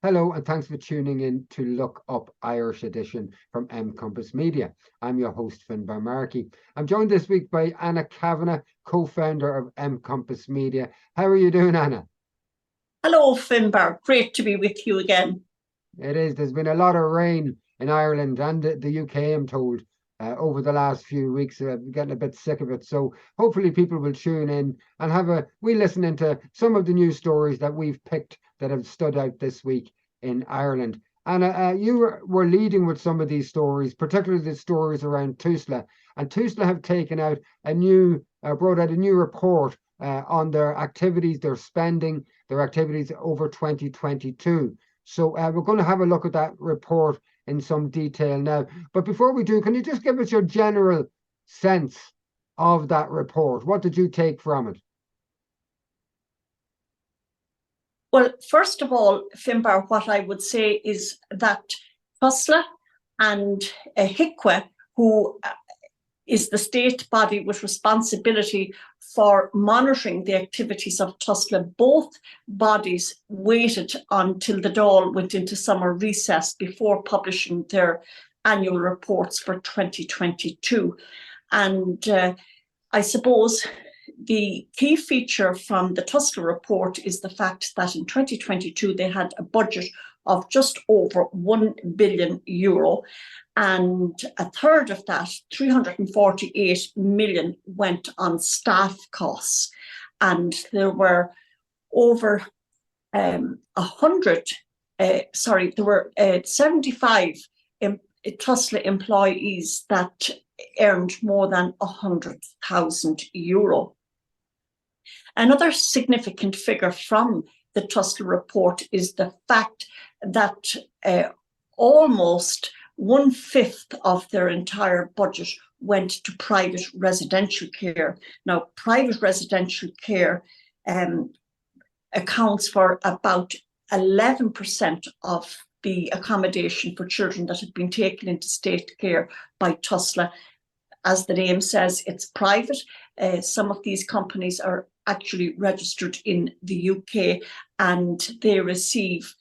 Hello, and thanks for tuning in to Look Up Irish edition from Compass Media. I'm your host, Finbar Markey. I'm joined this week by Anna Kavanagh, co-founder of Compass Media. How are you doing, Anna? Hello, Finbar. Great to be with you again. It is. There's been a lot of rain in Ireland and the UK, I'm told, over the last few weeks. Getting a bit sick of it. So hopefully people will tune in and have a wee listen into some of the news stories that we've picked that have stood out this week in Ireland. And you were leading with some of these stories, particularly the stories around TUSLA. And TUSLA have taken out brought out a new report on their activities, their spending, their activities over 2022. So we're going to have a look at that report in some detail now. But before we do, can you just give us your general sense of that report? What did you take from it? Well, first of all, Finbar, what I would say is that TUSLA and HICWA, who is the state body with responsibility for monitoring the activities of TUSLA, both bodies waited until the Dáil went into summer recess before publishing their annual reports for 2022. And I suppose the key feature from the TUSLA report is the fact that in 2022 they had a budget of just over €1 billion, and a third of that, 348 million, went on staff costs. And there were over 75 TUSLA employees that earned more than €100,000. Another significant figure from the TUSLA report is the fact that almost 1/5 of their entire budget went to private residential care. Now, private residential care accounts for about 11% of the accommodation for children that have been taken into state care by TUSLA. As the name says, it's private. Some of these companies are actually registered in the UK, and they receive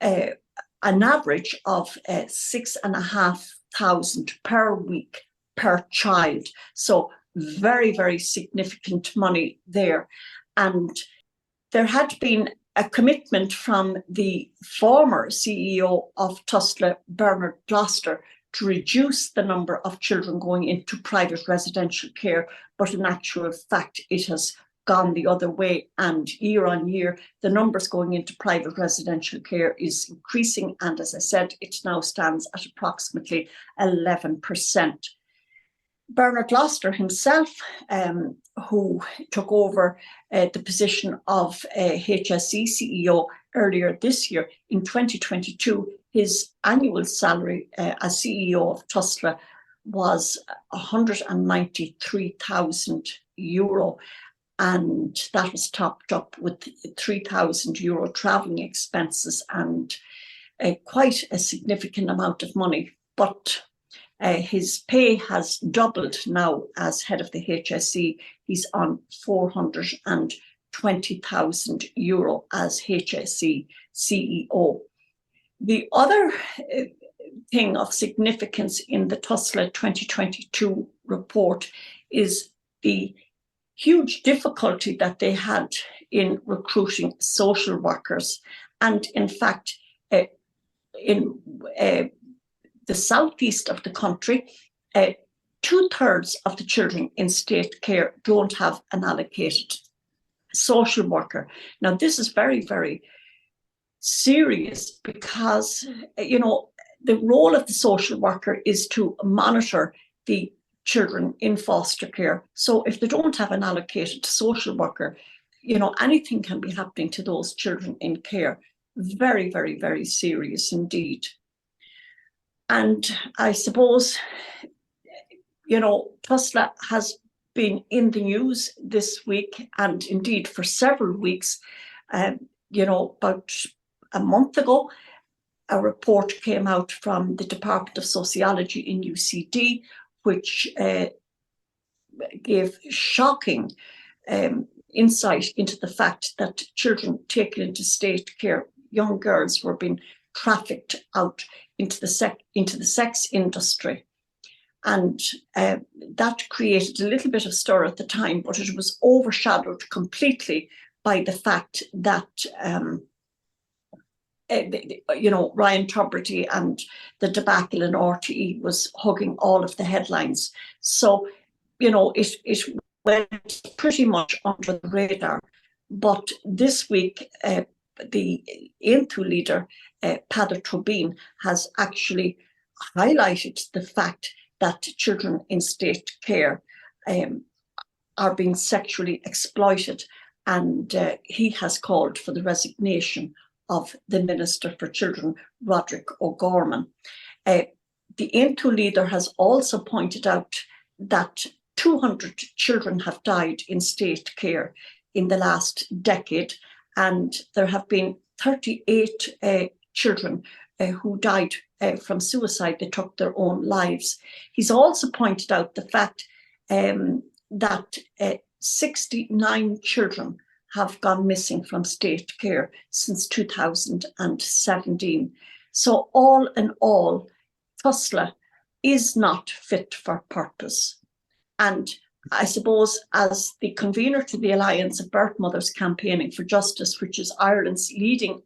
an average of 6,500 per week per child. So very, very significant money there. And there had been a commitment from the former CEO of TUSLA, Bernard Gloucester, to reduce the number of children going into private residential care, but in actual fact, it has gone the other way, and year on year, the numbers going into private residential care is increasing, and as I said, it now stands at approximately 11%. Bernard Gloucester himself, who took over the position of HSE CEO earlier this year, in 2022, his annual salary as CEO of TUSLA was €193,000, and that was topped up with €3,000 travelling expenses and quite a significant amount of money. But his pay has doubled now as head of the HSE. He's on €420,000 as HSE CEO. The other thing of significance in the TUSLA 2022 report is the huge difficulty that they had in recruiting social workers. And in fact, in the southeast of the country, 2/3 of the children in state care don't have an allocated social worker. Now, this is very, very serious because, the role of the social worker is to monitor the children in foster care. So if they don't have an allocated social worker, anything can be happening to those children in care. Very, very, very serious indeed. And I suppose, TUSLA has been in the news this week, and indeed for several weeks. About a month ago, a report came out from the Department of Sociology in UCD, which gave shocking insight into the fact that children taken into state care young girls were being trafficked out into the sex industry. And that created a little bit of stir at the time, but it was overshadowed completely by the fact that, Ryan Tubridy and the debacle in RTE was hugging all of the headlines. So, it went pretty much under the radar. But this week, the AONTÚ leader, Peadar Trubin, has actually highlighted the fact that children in state care are being sexually exploited, and he has called for the resignation of the Minister for Children, Roderick O'Gorman. The AONTÚ leader has also pointed out that 200 children have died in state care in the last decade, and there have been 38 children who died from suicide. They took their own lives. He's also pointed out the fact that 69 children have gone missing from state care since 2017. So all in all, TUSLA is not fit for purpose. And I suppose, as the convener to the Alliance of Birth Mothers Campaigning for Justice, which is Ireland's leading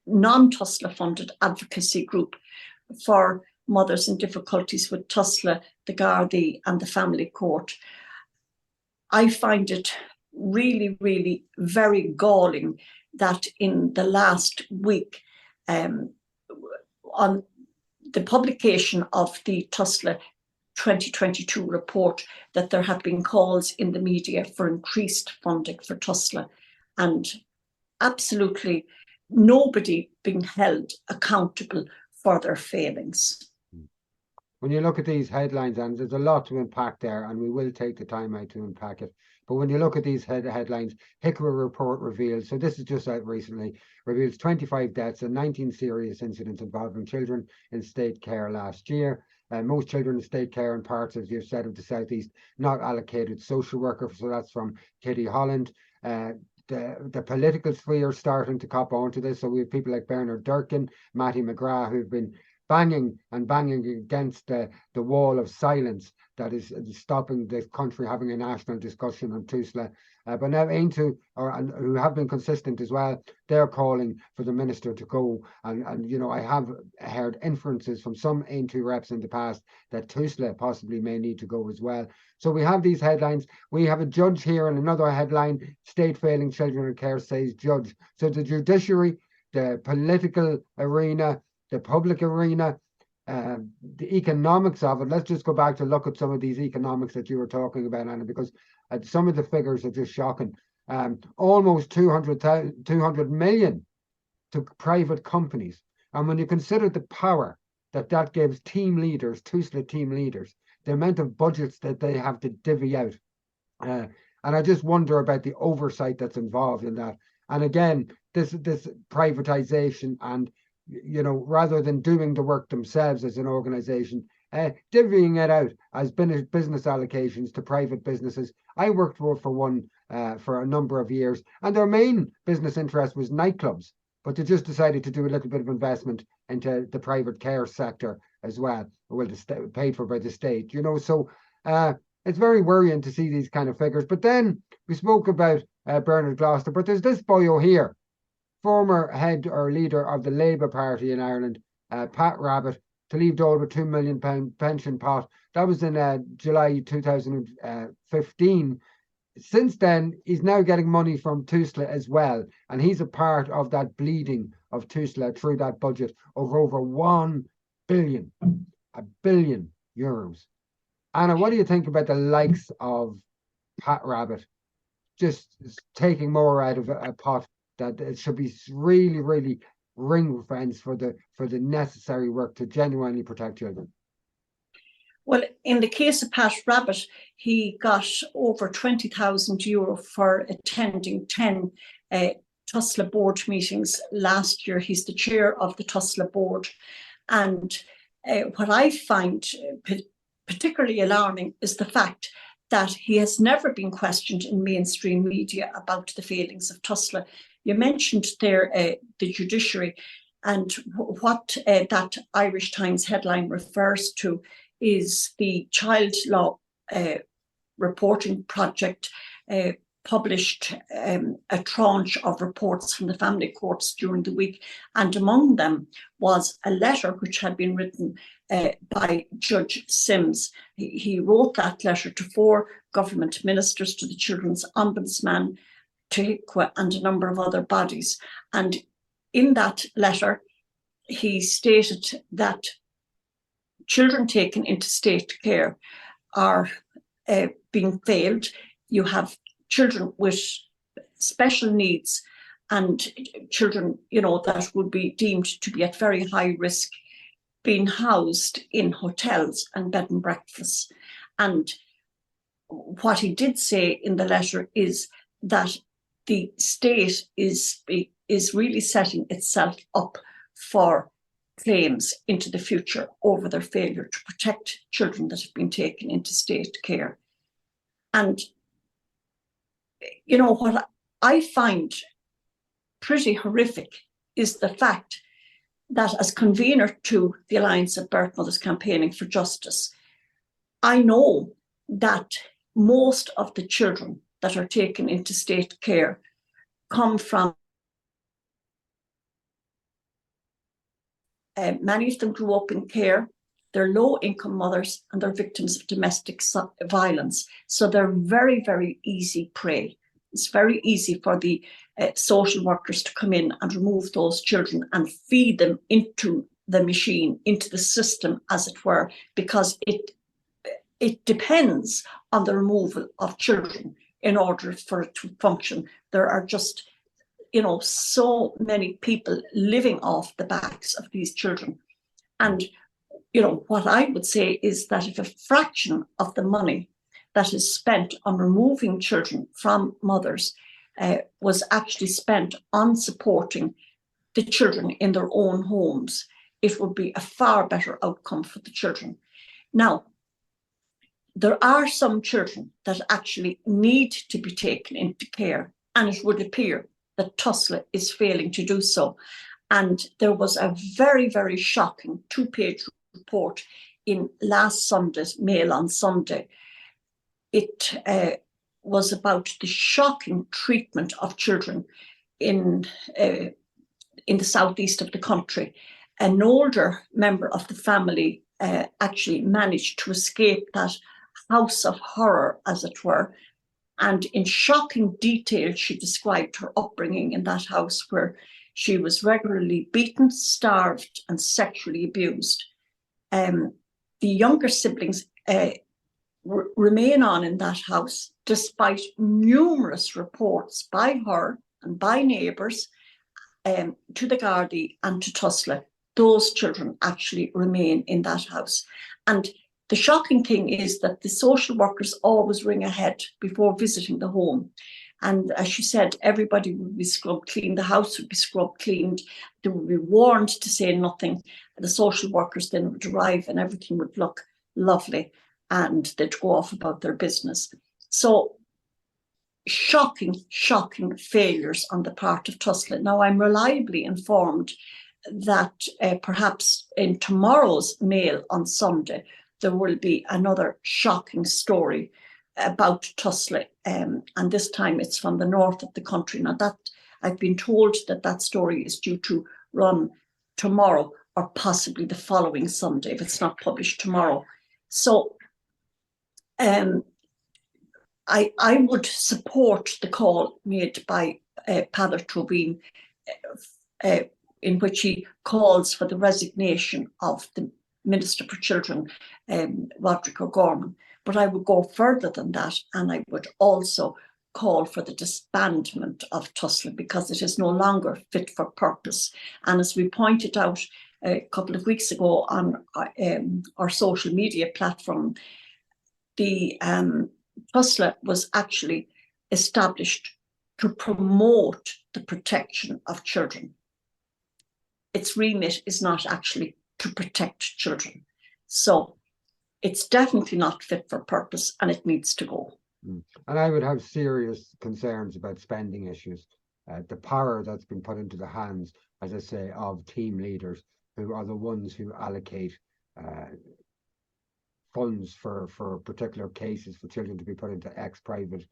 non-TUSLA funded advocacy group for mothers in difficulties with TUSLA, the Gardaí and the Family Court, I find it really, really very galling that in the last week, on the publication of the TUSLA 2022 report, that there have been calls in the media for increased funding for TUSLA, and absolutely nobody being held accountable for their failings. When you look at these headlines, and there's a lot to unpack there, and we will take the time out to unpack it. But when you look at these headlines, HICRA report reveals, so this is just out recently, reveals 25 deaths and 19 serious incidents involving children in state care last year. Most children in state care in parts, as you've said, of the Southeast, not allocated social worker. So that's from Kitty Holland. The political sphere starting to cop onto this. So we have people like Bernard Durkin, Mattie McGrath, who've been banging against the wall of silence that is stopping this country having a national discussion on TUSLA. But now AONTÚ, who have been consistent as well, they're calling for the minister to go. And I have heard inferences from some AONTÚ reps in the past that TUSLA possibly may need to go as well. So we have these headlines. We have a judge here in another headline, state failing children in care, says judge. So the judiciary, the political arena, the public arena, the economics of it. Let's just go back to look at some of these economics that you were talking about, Anna, because some of the figures are just shocking. Almost 200 million to private companies. And when you consider the power that gives team leaders, TUSLA team leaders, the amount of budgets that they have to divvy out. And I just wonder about the oversight that's involved in that. And again, this privatization and, rather than doing the work themselves as an organization, divvying it out as business allocations to private businesses. I worked for one for a number of years, and their main business interest was nightclubs, but they just decided to do a little bit of investment into the private care sector as well, paid for by the state. So it's very worrying to see these kind of figures. But then we spoke about Bernard Gloucester, but there's this boyo here, former head or leader of the Labour Party in Ireland, Pat Rabbitte, to leave Dole with £2 million pension pot. That was in July 2015. Since then, he's now getting money from TUSLA as well. And he's a part of that bleeding of TUSLA through that budget of over €1 billion. €1 billion. Anna, what do you think about the likes of Pat Rabbitte just taking more out of a pot that it should be really, really ring fence for the necessary work to genuinely protect children? Well, in the case of Pat Rabbitte, he got over €20,000 for attending 10 TUSLA board meetings last year. He's the chair of the TUSLA board. And what I find particularly alarming is the fact that he has never been questioned in mainstream media about the failings of TUSLA. You mentioned there the judiciary, and what that Irish Times headline refers to is the child law reporting project published a tranche of reports from the family courts during the week, and among them was a letter which had been written by Judge Sims. He wrote that letter to 4 government ministers, to the Children's Ombudsman, to HICWA, and a number of other bodies. And in that letter, he stated that children taken into state care are being failed. You have children with special needs and children, that would be deemed to be at very high risk, being housed in hotels and bed and breakfasts. And what he did say in the letter is that the state is really setting itself up for claims into the future over their failure to protect children that have been taken into state care. And what I find pretty horrific is the fact that, as convener to the Alliance of Birth Mothers Campaigning for Justice, I know that most of the children that are taken into state care come from, many of them grew up in care, they're low-income mothers, and they're victims of domestic violence. So they're very, very easy prey. It's very easy for the social workers to come in and remove those children and feed them into the machine, into the system, as it were, because it depends on the removal of children in order for it to function. There are just, so many people living off the backs of these children. And what I would say is that if a fraction of the money that is spent on removing children from mothers was actually spent on supporting the children in their own homes, it would be a far better outcome for the children. Now, there are some children that actually need to be taken into care, and it would appear that TUSLA is failing to do so. And there was a very, very shocking 2-page report in last Sunday's Mail on Sunday. It was about the shocking treatment of children in the southeast of the country. An older member of the family actually managed to escape that house of horror, as it were. And in shocking detail, she described her upbringing in that house, where she was regularly beaten, starved, and sexually abused. The younger siblings remain on in that house, despite numerous reports by her and by neighbours to the Gardaí and to TUSLA. Those children actually remain in that house. And the shocking thing is that the social workers always ring ahead before visiting the home. And as she said, everybody would be scrubbed clean, the house would be scrubbed cleaned, they would be warned to say nothing. The social workers then would arrive and everything would look lovely and they'd go off about their business. So shocking, shocking failures on the part of TUSLA. Now, I'm reliably informed that perhaps in tomorrow's Mail on Sunday, there will be another shocking story about TUSLA, and this time it's from the north of the country. Now, that I've been told that story is due to run tomorrow or possibly the following Sunday if it's not published tomorrow. So I would support the call made by Peadar Tóibín, in which he calls for the resignation of the Minister for Children, Roderick O'Gorman. But I would go further than that, and I would also call for the disbandment of TUSLA, because it is no longer fit for purpose. And as we pointed out a couple of weeks ago on our social media platform, the TUSLA was actually established to promote the protection of children. Its remit is not actually to protect children. So it's definitely not fit for purpose, and it needs to go. And I would have serious concerns about spending issues. I mean, the money is there, but it's not fit for purpose. And the power that's been put into the hands, as I say, of team leaders who are the ones who allocate funds for particular cases for children to be put into X private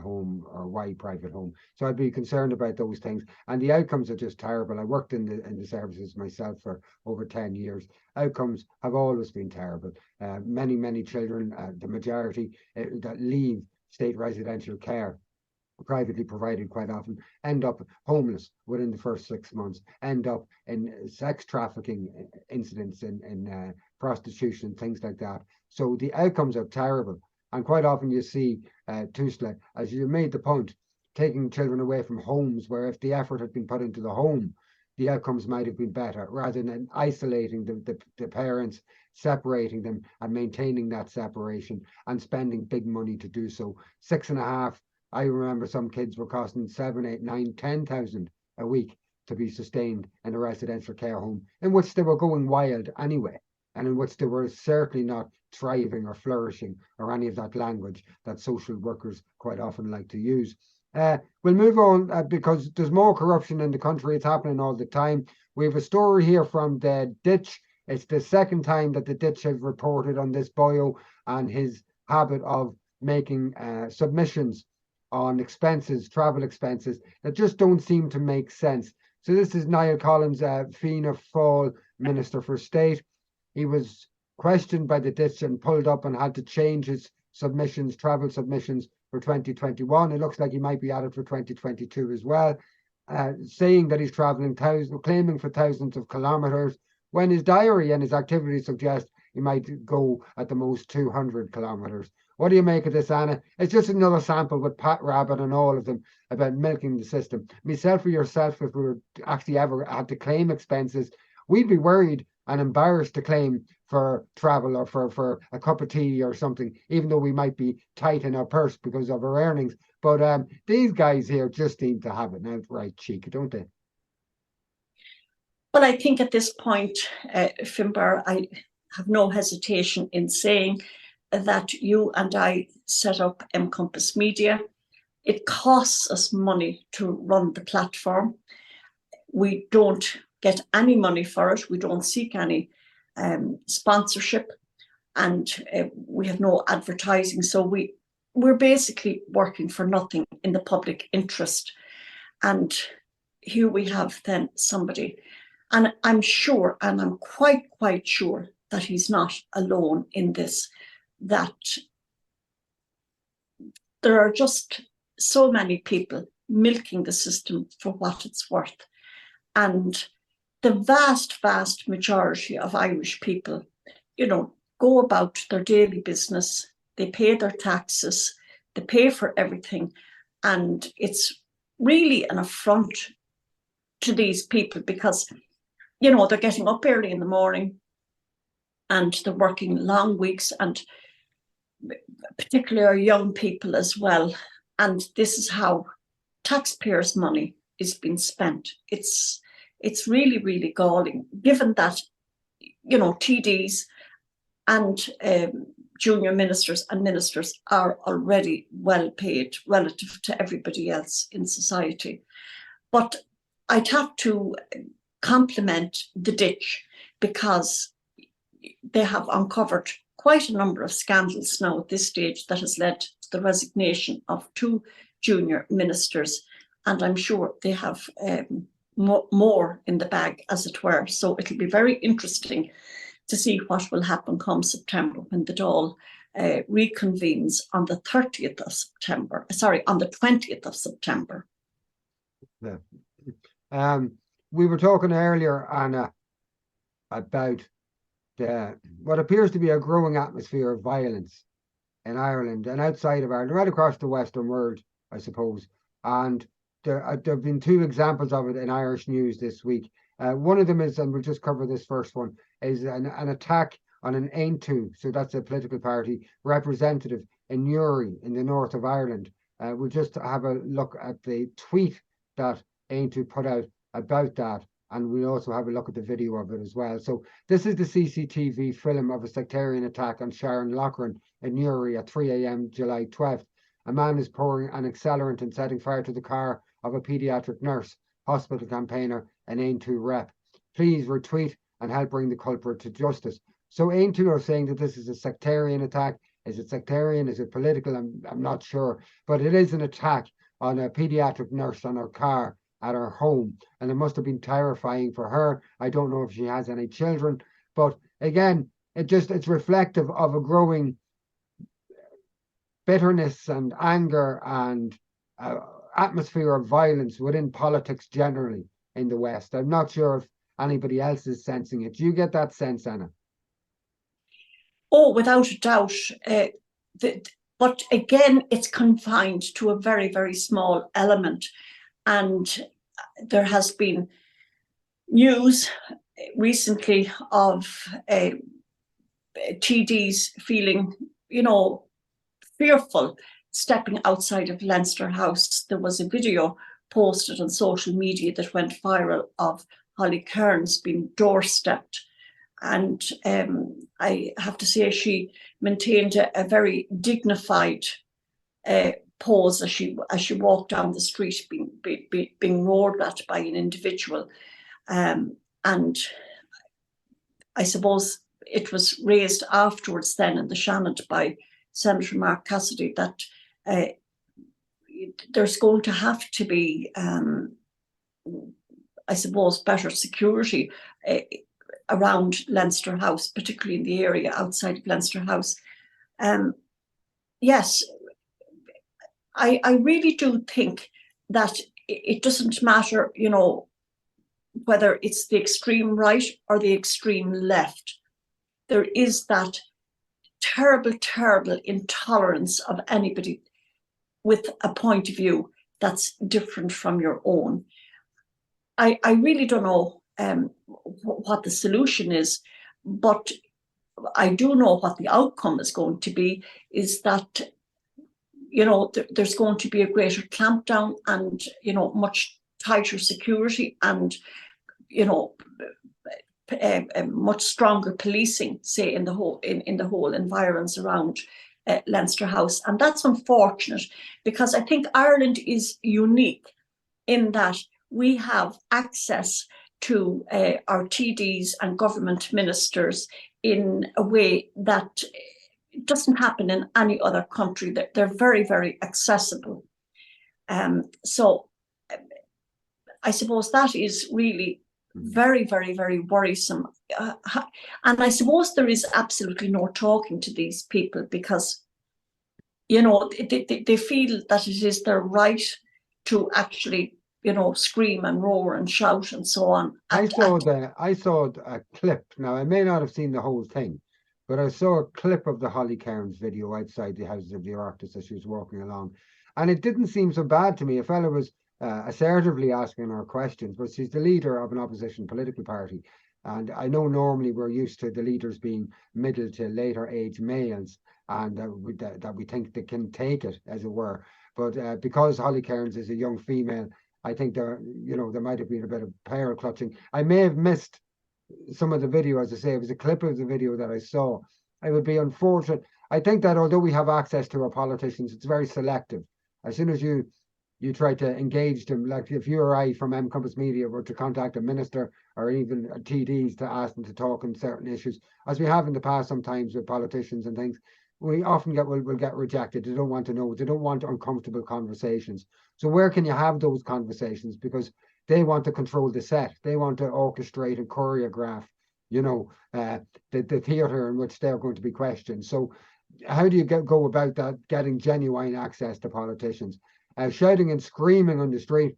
home or Y private home. So I'd be concerned about those things, and the outcomes are just terrible. I worked in the services myself for over 10 years. Outcomes have always been terrible. Many children, the majority that leave state residential care, privately provided quite often, end up homeless within the first 6 months, end up in sex trafficking incidents, in prostitution, things like that. So the outcomes are terrible. And quite often you see TUSLA, as you made the point, taking children away from homes where if the effort had been put into the home, the outcomes might have been better, rather than isolating the parents, separating them and maintaining that separation and spending big money to do so. 6.5, I remember some kids were costing 7, 8, 9, 10,000 a week to be sustained in a residential care home, in which they were going wild anyway, and in which they were certainly not thriving or flourishing or any of that language that social workers quite often like to use. We'll move on because there's more corruption in the country. It's happening all the time. We have a story here from the Ditch. It's the second time that the Ditch have reported on this boyo and his habit of making submissions on expenses, travel expenses, that just don't seem to make sense. So this is Niall Collins, Fianna Fáil Minister for State. He was questioned by the Ditch and pulled up and had to change his submissions, travel submissions for 2021. It looks like he might be at it for 2022 as well, saying that he's traveling claiming for thousands of kilometers, when his diary and his activities suggest he might go at the most 200 kilometers. What do you make of this, Anna? It's just another sample with Pat Rabbit and all of them about milking the system. Myself or yourself, if we were actually ever had to claim expenses, we'd be worried and embarrassed to claim for travel or for a cup of tea or something, even though we might be tight in our purse because of our earnings. But these guys here just seem to have an outright cheek, don't they? Well, I think at this point, Finbar, I have no hesitation in saying that you and I set up Compass Media. It costs us money to run the platform. We don't get any money for it. We don't seek any sponsorship, and we have no advertising. So we're basically working for nothing in the public interest. And here we have then somebody, and I'm sure, and I'm quite sure that he's not alone in this, that there are just so many people milking the system for what it's worth. And the vast majority of Irish people, go about their daily business. They pay their taxes, they pay for everything. And it's really an affront to these people because, they're getting up early in the morning and they're working long weeks, and particularly our young people as well. And this is how taxpayers' money is being spent. It's really galling, given that, TDs and junior ministers and ministers are already well paid relative to everybody else in society. But I'd have to compliment the Ditch because they have uncovered quite a number of scandals now at this stage that has led to the resignation of 2 junior ministers. And I'm sure they have more in the bag, as it were. So it'll be very interesting to see what will happen come September when the Dáil reconvenes on the 30th of September. Sorry, on the 20th of September. Yeah. We were talking earlier, Anna, about what appears to be a growing atmosphere of violence in Ireland and outside of Ireland, right across the Western world, I suppose. And there have been 2 examples of it in Irish news this week. One of them is, and we'll just cover this first one, is an attack on an AONTÚ, so that's a political party representative in Newry in the north of Ireland. We'll just have a look at the tweet that AONTÚ put out about that, and we'll also have a look at the video of it as well. So this is the CCTV film of a sectarian attack on Sharon Loughren in Newry at 3 a.m. July 12th. A man is pouring an accelerant and setting fire to the car of a paediatric nurse, hospital campaigner, and AONTÚ rep. Please retweet and help bring the culprit to justice. So AONTÚ are saying that this is a sectarian attack. Is it sectarian? Is it political? I'm not sure. But it is an attack on a paediatric nurse on her car at her home. And it must have been terrifying for her. I don't know if she has any children. But again, it's reflective of a growing bitterness and anger and atmosphere of violence within politics generally in the West. I'm not sure if anybody else is sensing it. Do you get that sense, Anna? Oh, without a doubt. But again, it's confined to a very, very small element. And there has been news recently of TDs feeling, fearful stepping outside of Leinster House. There was a video posted on social media that went viral of Holly Cairns being doorstepped. And I have to say she maintained a very dignified pose as she walked down the street, being roared at by an individual. And I suppose it was raised afterwards then in the Seanad by Senator Mark Cassidy that there's going to have to be, I suppose, better security around Leinster House, particularly in the area outside of Leinster House. Yes, I really do think that it doesn't matter, whether it's the extreme right or the extreme left. There is that terrible, terrible intolerance of anybody with a point of view that's different from your own. I really don't know what the solution is, but I do know what the outcome is going to be, is that, there's going to be a greater clampdown and, much tighter security and, much stronger policing, say, in the whole environs around Leinster House. And that's unfortunate, because I think Ireland is unique in that we have access to our TDs and government ministers in a way that doesn't happen in any other country. They're very, very accessible. So I suppose that is really very, very, very worrisome. And I suppose there is absolutely no talking to these people, because, they feel that it is their right to actually, scream and roar and shout and so on. I saw a clip. Now, I may not have seen the whole thing, but I saw a clip of the Holly Cairns video outside the Houses of the Oireachtas as she was walking along. And it didn't seem so bad to me. A fellow was assertively asking her questions, but she's the leader of an opposition political party. And I know normally we're used to the leaders being middle to later age males, and that we think they can take it, as it were. But because Holly Cairns is a young female, I think there might have been a bit of power clutching. I may have missed some of the video, as I say. It was a clip of the video that I saw. It would be unfortunate. I think that although we have access to our politicians, it's very selective. As soon as you try to engage them, like if you or I from M Compass Media were to contact a minister or even TDs to ask them to talk on certain issues, as we have in the past sometimes with politicians and things, we often will get rejected. They don't want to know. They don't want uncomfortable conversations. So where can you have those conversations? Because they want to control the set. They want to orchestrate and choreograph, the theatre in which they're going to be questioned. So how do you go about that, getting genuine access to politicians? Shouting and screaming on the street,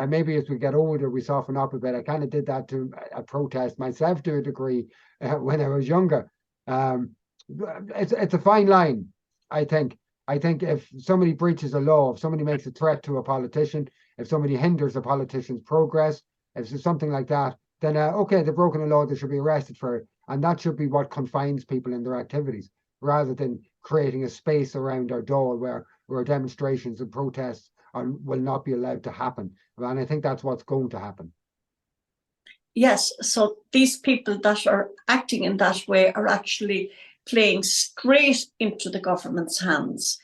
maybe as we get older, we soften up a bit. I kind of did that to a protest myself to a degree when I was younger. It's a fine line, I think. I think if somebody breaches a law, if somebody makes a threat to a politician, if somebody hinders a politician's progress, if there's something like that, then okay, they've broken a law, they should be arrested for it. And that should be what confines people in their activities, rather than creating a space around our door where demonstrations and protests will not be allowed to happen. And I think that's what's going to happen. Yes, so these people that are acting in that way are actually playing straight into the government's hands,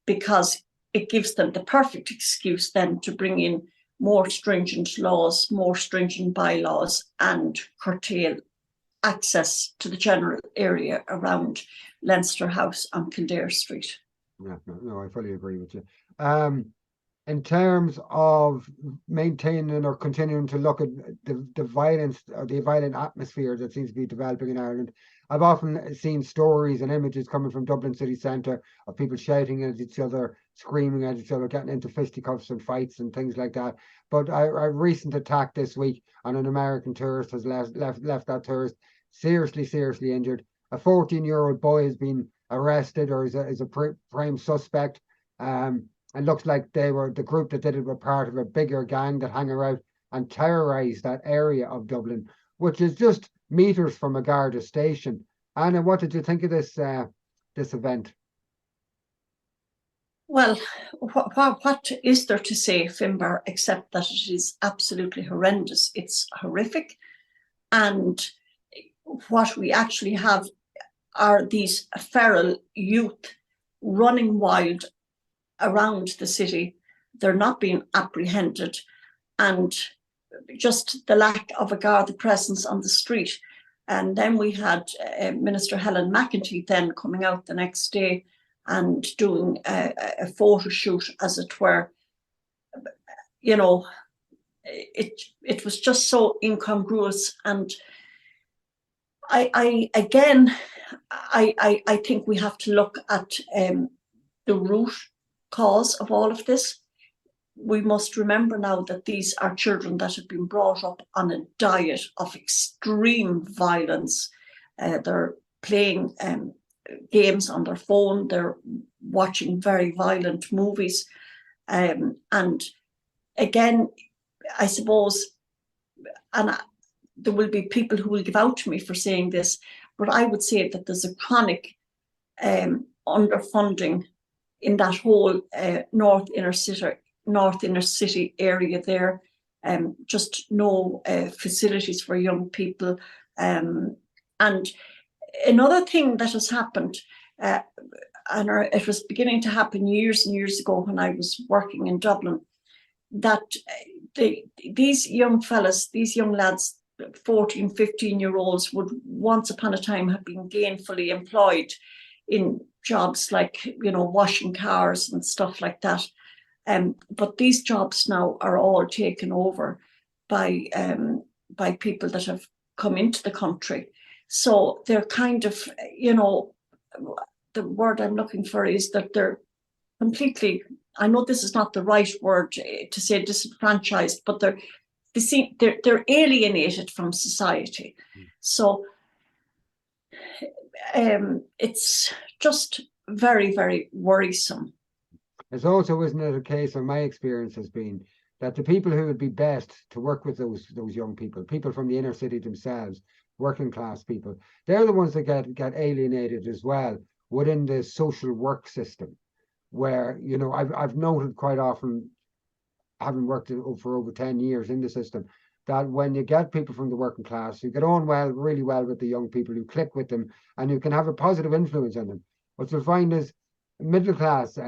because it gives them the perfect excuse then to bring in more stringent laws, more stringent bylaws, and curtail access to the general area around Leinster House and Kildare Street. Yeah, no, I fully agree with you. In terms of maintaining or continuing to look at the violence or the violent atmosphere that seems to be developing in Ireland, I've often seen stories and images coming from Dublin city centre of people shouting at each other, screaming at each other, getting into fisticuffs and fights and things like that. But a recent attack this week on an American tourist has left that tourist seriously injured. A 14-year-old boy has been arrested or is a prime suspect. It looks like they were the group that did it were part of a bigger gang that hang around and terrorised that area of Dublin, which is just meters from a Garda station. Anna, what did you think of this event? Well, what is there to say, Finbar, except that it is absolutely horrendous. It's horrific. And what we actually have are these feral youth running wild around the city. They're not being apprehended, and just the lack of a Garda presence on the street. And then we had Minister Helen McEntee then coming out the next day and doing a photo shoot, as it were. You know, it was just so incongruous. And I think we have to look at the root cause of all of this. We must remember now that these are children that have been brought up on a diet of extreme violence. They're playing games on their phone. They're watching very violent movies. And again, I suppose, and there will be people who will give out to me for saying this, but I would say that there's a chronic underfunding in that whole north inner city area there. Just no facilities for young people. And another thing that has happened, and it was beginning to happen years and years ago when I was working in Dublin, that these young fellas, these young lads, 14, 15-year-olds would once upon a time have been gainfully employed in jobs like, you know, washing cars and stuff like that. But these jobs now are all taken over by people that have come into the country. So they're kind of, you know, the word I'm looking for is that they're completely, I know this is not the right word to say disenfranchised, but they're alienated from society. So it's just very, very worrisome. It's also, isn't it, a case, or my experience has been, that the people who would be best to work with those young people from the inner city themselves, working class people, they're the ones that get alienated as well within the social work system, where, you know, I've noted quite often, having worked for over 10 years in the system, that when you get people from the working class who get on really well with the young people, who click with them and who can have a positive influence on them, what you'll find is middle class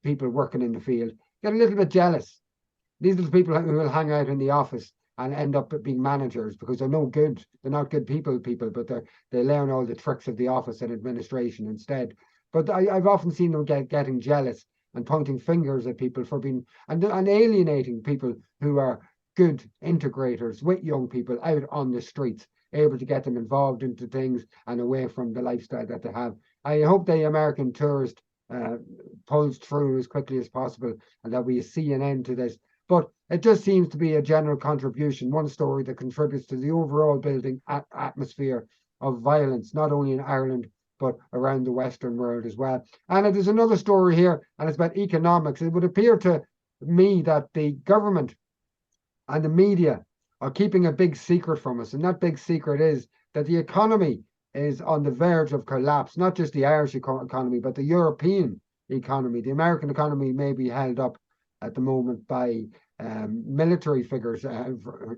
people working in the field get a little bit jealous. These are the people who will hang out in the office and end up being managers because they're no good. They're not good people, but they learn all the tricks of the office and administration instead. But I've often seen them getting jealous and pointing fingers at people for being and alienating people who are good integrators with young people out on the streets, able to get them involved into things and away from the lifestyle that they have. I hope the American tourist pulls through as quickly as possible and that we see an end to this. But it just seems to be a general contribution, one story that contributes to the overall building atmosphere of violence, not only in Ireland, but around the Western world as well. And there's another story here, and it's about economics. It would appear to me that the government and the media are keeping a big secret from us. And that big secret is that the economy is on the verge of collapse, not just the Irish economy, but the European economy. The American economy may be held up at the moment by military figures,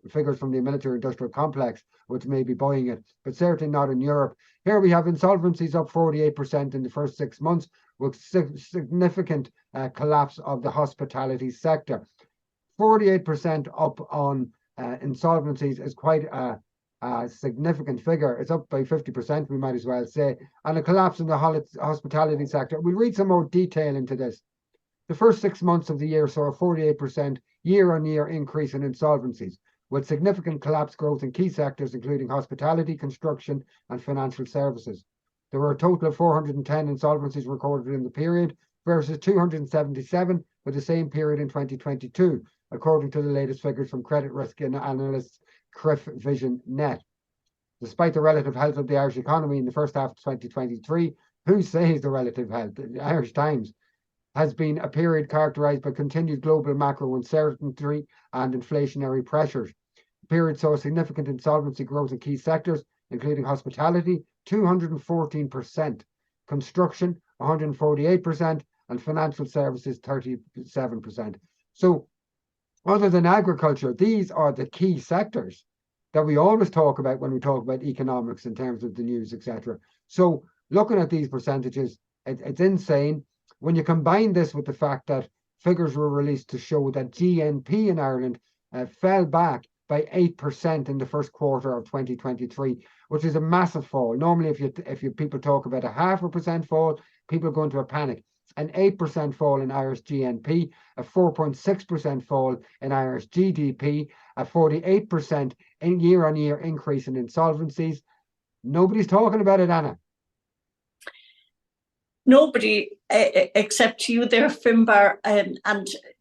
figures from the military-industrial complex, which may be buying it, but certainly not in Europe. Here we have insolvencies up 48% in the first 6 months, with significant collapse of the hospitality sector. 48% up on insolvencies is quite a significant figure. It's up by 50%, we might as well say, and a collapse in the hospitality sector. We'll read some more detail into this. The first 6 months of the year saw a 48% year-on-year increase in insolvencies, with significant collapse growth in key sectors, including hospitality, construction, and financial services. There were a total of 410 insolvencies recorded in the period, versus 277 for the same period in 2022, according to the latest figures from credit risk analyst CRIF Vision Net. Despite the relative health of the Irish economy in the first half of 2023, who says the relative health? The Irish Times has been a period characterised by continued global macro uncertainty and inflationary pressures. The period saw significant insolvency growth in key sectors, including hospitality, 214%, construction, 148%, and financial services, 37%. So, other than agriculture, these are the key sectors that we always talk about when we talk about economics in terms of the news, etc. So, looking at these percentages, it's insane. When you combine this with the fact that figures were released to show that GNP in Ireland fell back by 8% in the first quarter of 2023, which is a massive fall. Normally, if people talk about a 0.5% fall, people go into a panic. An 8% fall in Irish GNP, a 4.6% fall in Irish GDP, a 48% year-on-year increase in insolvencies. Nobody's talking about it, Anna. Nobody except you there, Finbar, and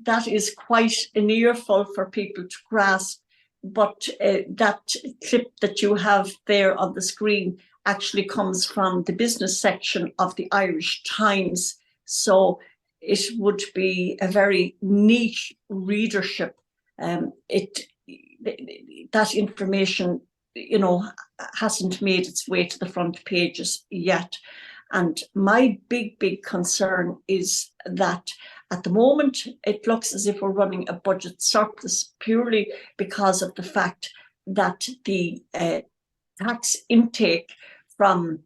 that is quite an earful for people to grasp. But that clip that you have there on the screen actually comes from the business section of the Irish Times. So it would be a very niche readership. That information, hasn't made its way to the front pages yet. And my big concern is that at the moment, it looks as if we're running a budget surplus purely because of the fact that the tax intake from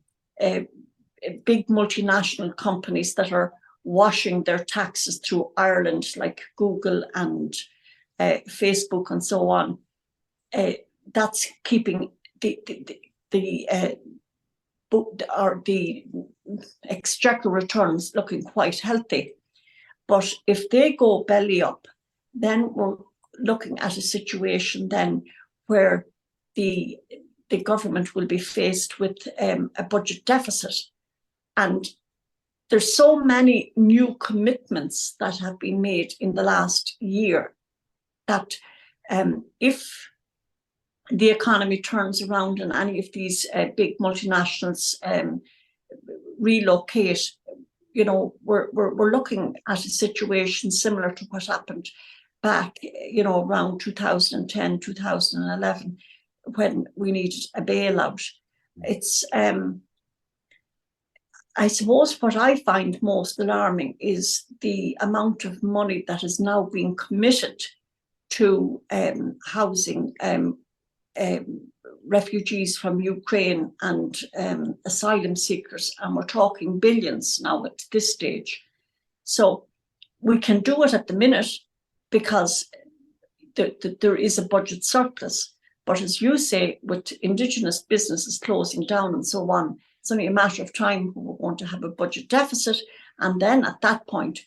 big multinational companies that are washing their taxes through Ireland, like Google and Facebook and so on, that's keeping the exchequer returns looking quite healthy. But if they go belly up, then we're looking at a situation then where the government will be faced with a budget deficit. And there's so many new commitments that have been made in the last year that if the economy turns around and any of these big multinationals relocate, we're looking at a situation similar to what happened back, around 2010, 2011, when we needed a bailout. It's, I suppose what I find most alarming is the amount of money that is now being committed to housing refugees from Ukraine and asylum seekers, and we're talking billions now at this stage. So we can do it at the minute because there is a budget surplus. But as you say, with Indigenous businesses closing down and so on, it's only a matter of time when we're going to have a budget deficit. And then at that point,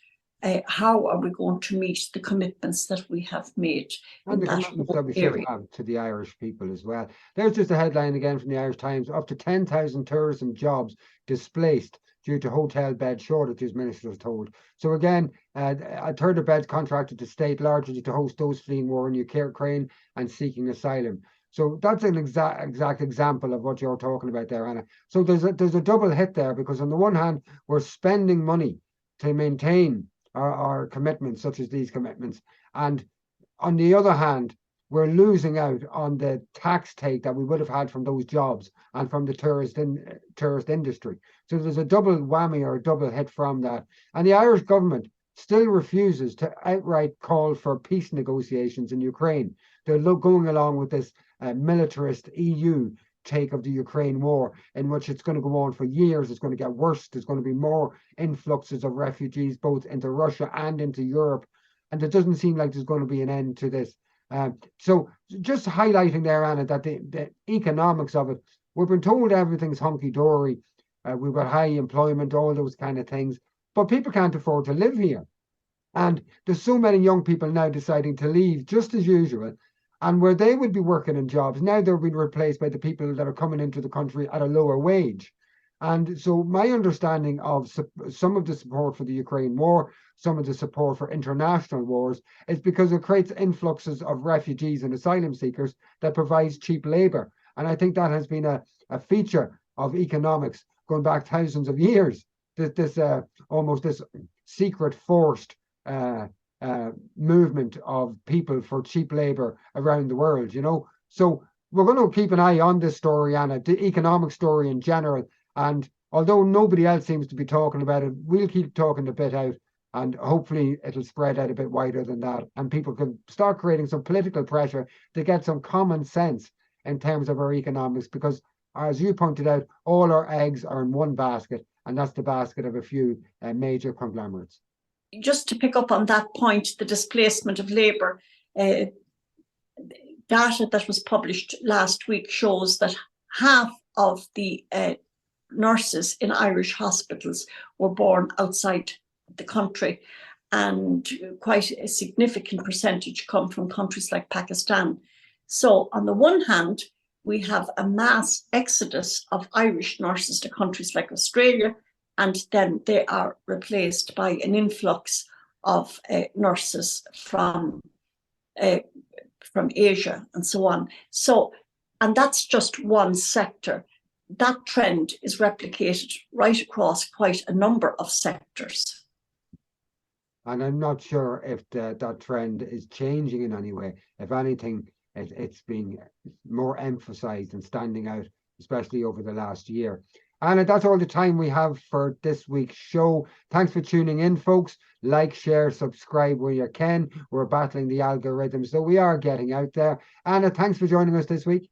how are we going to meet the commitments that we have made? And the commitments that we should have to the Irish people as well. There's just a headline again from the Irish Times: up to 10,000 tourism jobs displaced due to hotel bed shortages, ministers told. So again, a third of beds contracted to state largely to host those fleeing war in Ukraine and seeking asylum. So that's an exact example of what you're talking about there, Anna. So there's a double hit there, because on the one hand, we're spending money to maintain our commitments, such as these commitments, and on the other hand, we're losing out on the tax take that we would have had from those jobs and from the tourist industry. So there's a double whammy or a double hit from that. And the Irish government still refuses to outright call for peace negotiations in Ukraine. They're going along with this militarist EU take of the Ukraine war, in which it's going to go on for years. It's going to get worse. There's going to be more influxes of refugees both into Russia and into Europe. and it doesn't seem like there's going to be an end to this. So just highlighting there, Anna, that the economics of it, we've been told everything's hunky-dory, we've got high employment, all those kind of things, but people can't afford to live here. And there's so many young people now deciding to leave just as usual. And where they would be working in jobs, now they're being replaced by the people that are coming into the country at a lower wage. And so my understanding of some of the support for the Ukraine war, some of the support for international wars, is because it creates influxes of refugees and asylum seekers that provides cheap labor. And I think that has been a feature of economics going back thousands of years. This almost this secret forced movement of people for cheap labor around the world, So we're going to keep an eye on this story, Anna, the economic story in general. And although nobody else seems to be talking about it, we'll keep talking the bit out, and hopefully it'll spread out a bit wider than that. And people can start creating some political pressure to get some common sense in terms of our economics, because as you pointed out, all our eggs are in one basket, and that's the basket of a few major conglomerates. Just to pick up on that point, the displacement of labour, data that was published last week shows that half of the nurses in Irish hospitals were born outside the country, and quite a significant percentage come from countries like Pakistan. So on the one hand, we have a mass exodus of Irish nurses to countries like Australia, and then they are replaced by an influx of nurses from Asia and so on. So, and that's just one sector. That trend is replicated right across quite a number of sectors. And I'm not sure if that trend is changing in any way. If anything, it's being more emphasized and standing out, especially over the last year. And that's all the time we have for this week's show. Thanks for tuning in, folks. Like, share, subscribe where you can. We're battling the algorithms, so we are getting out there. Anna, thanks for joining us this week.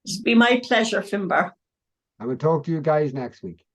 It's been my pleasure, Finbar. And we'll talk to you guys next week.